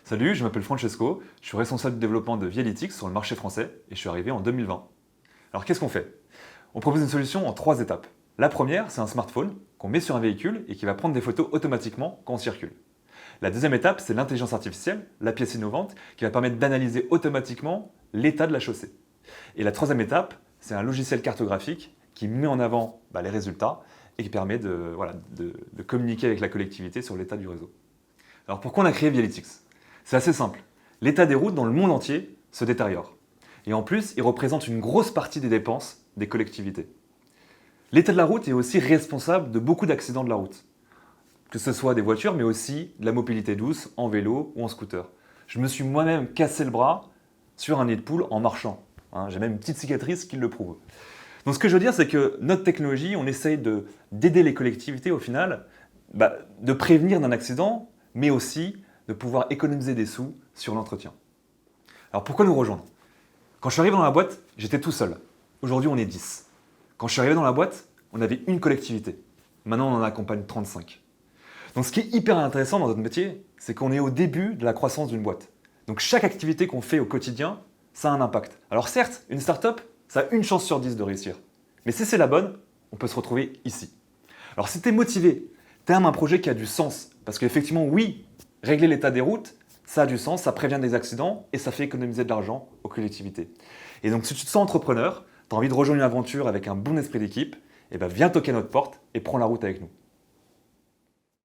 Salut, je m'appelle Francesco, je suis responsable du développement de Vialytics sur le marché français et je suis arrivé en 2020. Alors qu'est-ce qu'on fait? On propose une solution en 3 étapes. La première, c'est un smartphone qu'on met sur un véhicule et qui va prendre des photos automatiquement quand on circule. La deuxième étape, c'est l'intelligence artificielle, la pièce innovante, qui va permettre d'analyser automatiquement l'état de la chaussée. Et la troisième étape, c'est un logiciel cartographique qui met en avant les résultats et qui permet de communiquer avec la collectivité sur l'état du réseau. Alors pourquoi on a créé Vialytics? C'est assez simple. L'état des routes dans le monde entier se détériore. Et en plus, il représente une grosse partie des dépenses des collectivités. L'état de la route est aussi responsable de beaucoup d'accidents de la route. Que ce soit des voitures, mais aussi de la mobilité douce, en vélo ou en scooter. Je me suis moi-même cassé le bras sur un nid de poule en marchant. J'ai même une petite cicatrice qui le prouve. Donc ce que je veux dire, c'est que notre technologie, on essaye d'aider les collectivités au final, de prévenir d'un accident, mais aussi de pouvoir économiser des sous sur l'entretien. Alors pourquoi nous rejoindre? Quand je suis arrivé dans la boîte, j'étais tout seul. Aujourd'hui, on est 10. Quand je suis arrivé dans la boîte, on avait une collectivité. Maintenant, on en accompagne 35. Donc ce qui est hyper intéressant dans notre métier, c'est qu'on est au début de la croissance d'une boîte. Donc chaque activité qu'on fait au quotidien, ça a un impact. Alors certes, une start-up, ça a une chance sur 10 de réussir. Mais si c'est la bonne, on peut se retrouver ici. Alors si tu es motivé, tu aimes un projet qui a du sens, parce qu'effectivement, oui, régler l'état des routes, ça a du sens, ça prévient des accidents et ça fait économiser de l'argent aux collectivités. Et donc si tu te sens entrepreneur, tu as envie de rejoindre une aventure avec un bon esprit d'équipe, viens toquer à notre porte et prends la route avec nous.